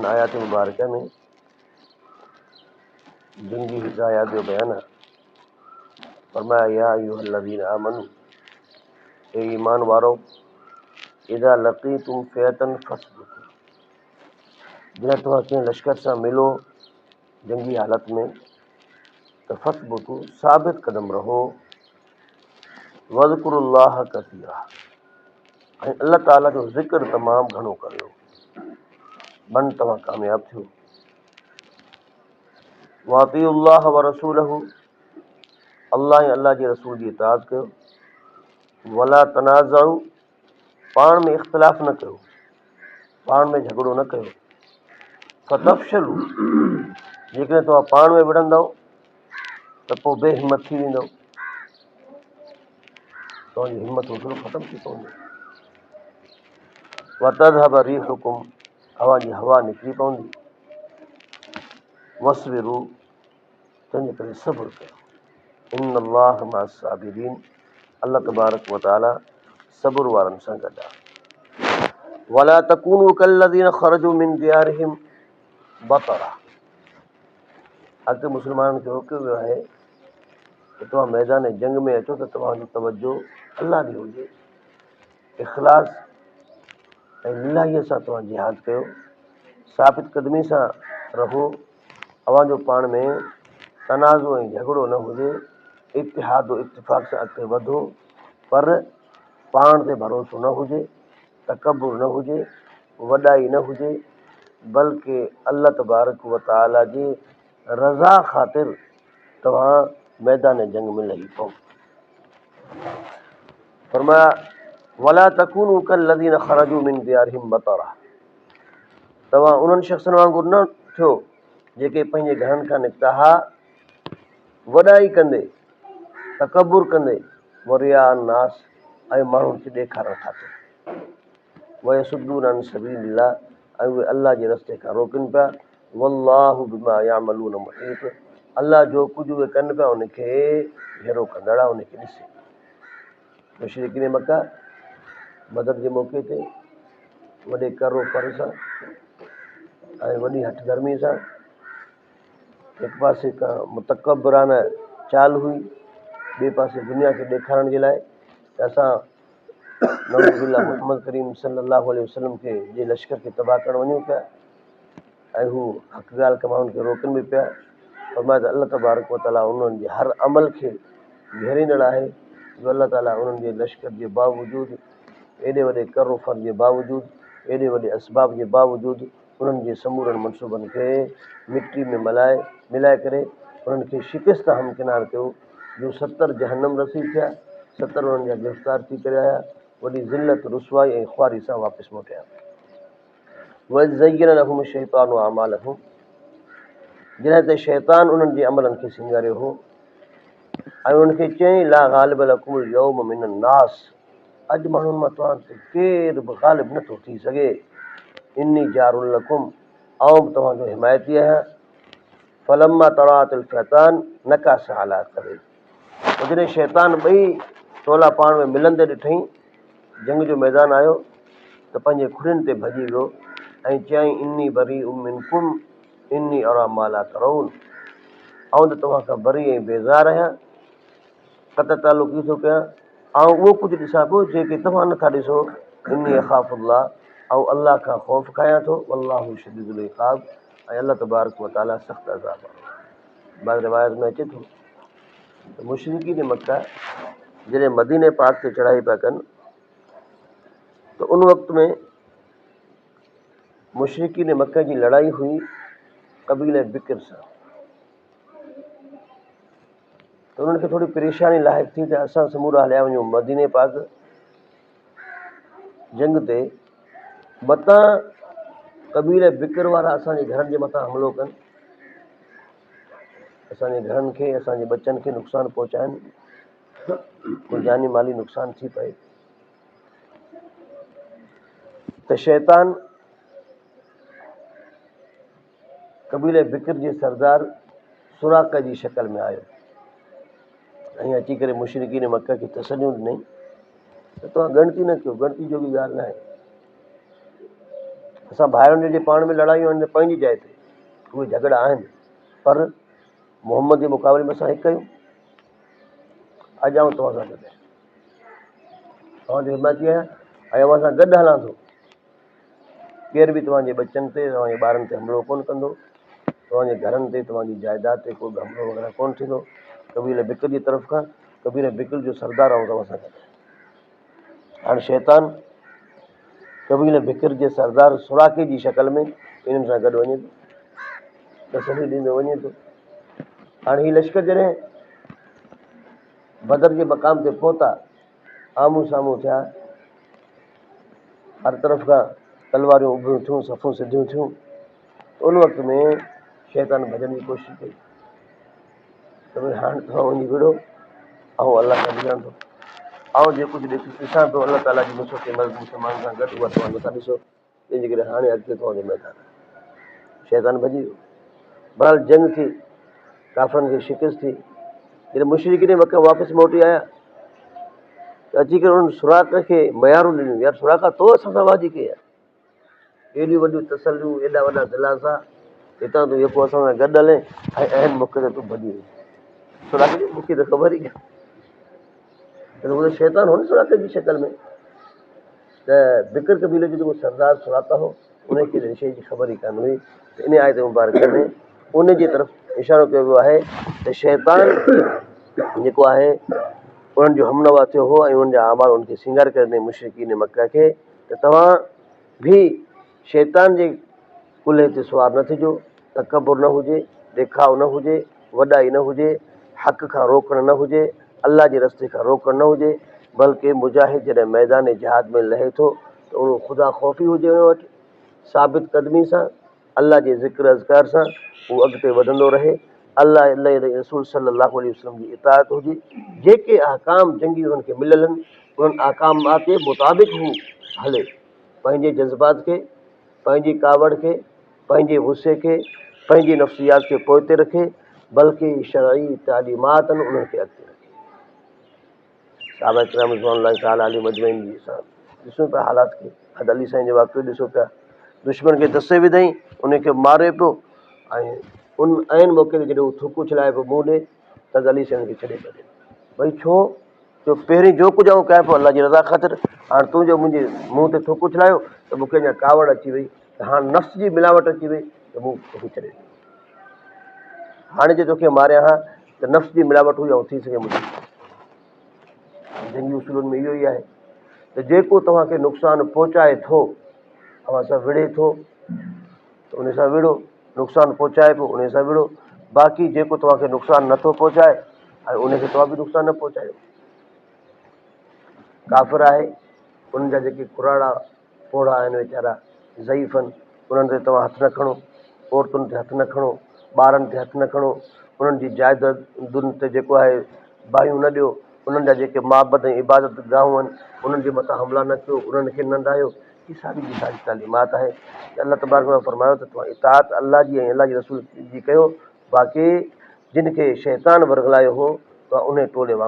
आयात मुबारक में जंगी हिदायत जो बयान है, फरमाया या अय्युहल्लज़ीना आमनू, ए ईमान वारो, इज़ा लक़ीतुम फ़िअतन फ़स्बुतू, जॾहिं तव्हां कंहिं लश्कर सां मिलो जंगी हालत में त फ़स्बुतू, साबित कदम रहो, वज़कुरुल्लाह कसीरा, ऐं अल्लाह ताला जो ज़िक्र तमामु घणो करियो, मन तव्हां कामयाब थियो। वातियुल्लाह व रसूलहू, अल्लाह ऐं अल्लाह जे रसूल जी इताअत कयो। वला तनाज़उ, पाण में इख़्तिलाफ़ न कयो, पाण में झगड़ो न कयो। फ़तफ़शलू, जेकॾहिं तव्हां पाण में विढ़ंदव त पोइ बेहिमत थी वेंदव, तव्हांजी हिमत हौसलो ख़तमु थी पवंदो। वतज़हब रीहुकुम, तव्हांजी हवा निकिरी पवंदी। वस्बिरू, तंहिंजे करे सब्र कयो। इन्नल्लाह मअस्साबिरीन, अल्लाह तबारक व तआला सब्र वारनि सां गॾु आहे। वला तकूनू कल्लज़ीना ख़रजू मिन दियारिहिम बतरा, अॻिते मुस्लमाननि खे रोकियो वियो आहे त तव्हां मैदान जंग में अचो त तव्हांजो तवजो अल्लाह ॾे हुजे, इख़लास ऐं लिलाहीअ सां तव्हां जिहाद कयो, साबित कदमी सां रहो, अव्हांजो पाण में तनाज़ो ऐं झगड़ो न हुजे, इत्तिहाद इत्तिफ़ाक़ सां अॻिते वधो, पर पाण ते भरोसो न हुजे, तकबुर न हुजे, वॾाई न हुजे, बल्कि अल्लाह तबारक व तआला जी रज़ा ख़ातिर तव्हां मैदान जंग में लही पओ। फरमाया वला तकूनू कल्लज़ीना ख़रजू मिन दियारिहिम बतरा, तव्हां उन्हनि शख़्सनि वांगुरु न थियो जेके पंहिंजे घरनि खां निकिता हा वॾाई कंदे, तकबुर कंदे, वरिया नास, ऐं माण्हुनि खे ॾेखारणु ठातो, वयसुद्दून अन सबीलिल्लाह, ऐं उहे अल्लाह जे रस्ते खां रोकनि पिया। वल्लाहु बिमा यामलून मुहीत, अल्लाह जो कुझु उहे कनि पिया उनखे घेरो कंदड़ आहे, उनखे ॾिसे। मुशरिकीन मक्का बदर जे मौक़े ते वॾे करो फर सां ऐं वॾी हठधर्मी सां हिकु पासे खां मुतकबराना चाल हुई, ॿिए पासे दुनिया खे ॾेखारण जे लाइ त असां नऊज़ुबिल्लाह मुहम्मद करीम सल्लल्लाहु अलैहि वसल्लम खे जे लश्कर खे तबाह करणु वञूं पिया, ऐं हू हक़ ॻाल्हि खां माण्हुनि खे रोकनि बि पिया। फरमाया त अल्लाह तबारक व तआला उन्हनि जे हर अमल खे घेरींदड़ आहे, जो अल्लाह ताला उन्हनि जे लश्कर जे बावजूदि, एॾे वॾे करो फर जे बावजूदि, एॾे वॾे असबाब जे बावजूदि उन्हनि जे समूरनि मनसूबनि खे मिट्टी में मिलाए करे उन्हनि खे शिकस्त हमकिनार कयो, जो 70 जहन्नम रसीद थिया, 70 उन्हनि जा गिरफ़्तार थी करे आया, वॾी ज़िल्लत रुसवाई ऐं ख़्वारी सां वापसि मोटिया। वज़य्यन लहुम शैतानु अमालहुम, जॾहिं त शैतान उन्हनि जे अमलनि खे सिंगारियो हो ऐं उनखे चयईं ला ग़ालिब लकुमुल यौम मिनन नास, अॼु माण्हुनि मां तव्हां ते केरु बि ग़ालिब नथो थी सघे। इन्नी जारुल लकुम, आउं बि तव्हांजो हिमायती आहियां। फलम्मा तराअतिल फ़िअतान नकस अला अक़बैहि, जॾहिं शैतान ॿई टोला पाण में मिलंदे ॾिठईं, जंग जो मैदान आयो त पंहिंजे खुड़ियुनि ते भॼी वियो ऐं चयईं इन्नी बरीउम मिनकुम इन्नी अरा मा ला तरौन, आउं त तव्हां खां बरी ऐं बेज़ार आहियां, क़त तालुक़ थो कयां, ऐं उहो कुझु ॾिसां पियो जेके तव्हां नथा ॾिसो। इन्नी अख़ाफ़ुल्लाह, ऐं अल्लाह खां ख़ौफ़ कयां थो। वल्लाहु शदीदुल इक़ाब, ऐं अल्लाह तबारक व तआला सख़्तु अज़ाब आहे। बाद रिवायत में अचे थो त मुशरिकीन मक्का जॾहिं मदीने पाक ते चढ़ाई पिया कनि त उन वक़्त में मुशरिकीन मक्का जी लड़ाई हुई क़बीले बिकिर सां, त उन्हनि खे थोरी परेशानी लाइक़ु थी त असां समूरा हलिया वञूं मदीने पाक जंग ते, मतां क़बीले बिकिर वारा असांजे घरनि जे मथां हमिलो कनि, असांजे घरनि खे, असांजे बचनि खे नुक़सानु पहुचाइनि, कोई जानी माली नुक़सानु थी पए। त शैतान क़बीले बिकिर जे सरदार सुराक़ जी शक्ल में आयो ऐं अची करे मुशरिकीन मक्का खे तसलियूं ॾिनई त तव्हां ॻणती न कयो, ॻणती जो बि ॻाल्हि न आहे, असां भाइरुनि जे पाण में लड़ायूं आहिनि पंहिंजी जाइ ते, उहे झगड़ा आहिनि, पर मोहम्मद जे मुक़ाबले में असां हिकु आहियूं। अॼु आउं तव्हां सां गॾु आहियां, तव्हांजो हिमायती आहियां ऐं अवां सां गॾु हलां थो। केर बि तव्हांजे बच्चनि ते, तव्हांजे ॿारनि ते हमिलो कोन कंदो, तव्हांजे घरनि ते, तव्हांजी जाइदाद ते को बि हमिलो वग़ैरह कोन थींदो। कबील बिकर जी तरफ़ खां, कबील बिकर जो सरदार आऊं तव्हां सां गॾु। हाणे शैतान कबील बिकर जे सरदार सुराके जी शक्ल में इन्हनि सां गॾु वञे थो, तसली ॾींदो वञे थो। हाणे हीउ लश्कर जॾहिं बदर जे मक़ाम ते पहुता, आम्हूं साम्हूं थिया, हर तरफ़ खां तलवारियूं उभियूं थियूं, सफ़ूं सिधियूं थियूं, त उन वक़्त में शैतान भॼण जी कोशिशि कई त भई हाणे तव्हां वञी विड़ो, ऐं अलाह सां मिलां थो, ऐं जे कुझु ॾिसां थो अलाह ताला जी नुसरत मदद मुस्लमान सां गॾु, उहा तव्हां नथा ॾिसो, जंहिंजे करे हाणे अॻिते तव्हांजो मैदान आहे। शैतान भॼी वियो। बहरहाल जंग थी, काफ़रनि खे शिकस्त थी। जॾहिं मुशरिकीन मक्का वापसि मोटी आया त अची करे उन्हनि सुराक खे मयारूं ॾिनियूं, यार सुराका तो असां सां वाजी कई आहे, एॾियूं वॾियूं तसलियूं, एॾा वॾा दिलासा, हितां तूं जेको असां सां गॾु हले ऐं अहन मौक़े ते तूं भॼी वई। सुराक जी मूंखे त ख़बर ई कान, त उहो शैतान हो न सुराक जी शक्ल में। त बिकर कबीले जो जेको सरदार सुराका हो, उनखे हिन शइ जी ख़बर ई कान हुई। त इन आयत मुबारक में उन जी तरफ़ इशारो कयो वियो आहे त शैतान जेको आहे उन्हनि जो हमनवा थियो हो ऐं उन्हनि जा आमाल उनखे सिंगार करे ॾिनई मुशरिकीन मक्का खे त तव्हां बि शैतान जे कुल्हे ते सुवार न थिजो, तकबुर न हुजे, ॾेखाव न हुजे, वॾाई न हुजे, हक़ खां रोकण न हुजे, अलाह जे रस्ते खां रोकण न हुजे, बल्कि मुजाहिद जॾहिं मैदान जिहाद में लहे थो त उहो ख़ुदा ख़ौफ़ी हुजे उन वटि, साबित क़दमी सां, अलाह जे ज़िक्र अज़कार सां उहो अॻिते वधंदो रहे, अलाह रसूल सल्लल्लाहु अलैहि वसल्लम जी इताअत हुजे, जेके अहकाम जंगी उन्हनि खे मिलियल आहिनि उन्हनि अहकामात जे मुताबिक़ हू हले, पंहिंजे जज़्बात खे, पंहिंजी कावड़ खे, पंहिंजे गुस्से खे, पंहिंजी नफ़्सियात खे पोइते रखे, बल्कि शरई तालीमात आहिनि उन्हनि खे अॻिते रखे। साहबा किराम रिज़वानुल्लाहि तआला अलैहिम अजमईन जी असां ॾिसूं पिया हालात खे, अॼु अली साईं जो वाक़ियो ॾिसो पिया, दुश्मन खे दसे विधई, उनखे मारे पियो ऐं उन ऐन मौक़े ते जॾहिं उहो थुक उछलाए पियो मुंहुं ॾे त अली साईं खे छॾे पियो ॾे। भई छो? जो पहिरीं जो कुझु आऊं कयां पियो अलाह जी रज़ा ख़ातिर, हाणे तूं जो मुंहिंजे मुंहं ते थुक उछलायो त मूंखे अञा कावड़ अची वई, त हाणे नफ़्स जी मिलावट अची वई त मूं तोखे छॾे ॾिनो। हाणे जे तोखे मारियां हा त नफ़्स जी मिलावट हुई ऐं थी सघे मुंहिंजी। जंगी उसूलनि में इहो ई आहे त जेको तव्हांखे नुक़सानु पहुचाए थो, तव्हां सां विढ़े थो त उन सां विढ़ो, नुक़सानु पहुचाए पियो उन सां विढ़ो, बाक़ी जेको तव्हांखे नुक़सानु नथो पहुचाए ऐं उनखे तव्हां बि नुक़सानु न पहुचायो। काफ़िर आहे, उन्हनि जा जेके कुराड़ा पोड़ा आहिनि वीचारा ज़ईफ़ आहिनि, उन्हनि ते तव्हां हथु न खणो, औरतुनि ते हथु न खणो, ॿारनि ते हथु न खणो, उन्हनि जी जाइदादुनि ते जेको आहे बाहियूं न ॾियो, उन्हनि जा जेके माबद ऐं इबादत गाहूं आहिनि उन्हनि जे मथां हमला न कयो, उन्हनि खे न डाहियो। ही सारी जी सारी तालीमात आहे त अलाह तबारक व फरमायो त तव्हां इताअत अलाह जी ऐं अलाह जे रसूल जी कयो, बाक़ी जिन खे शैतान वरगलायो हो त उन टोले वांगुरु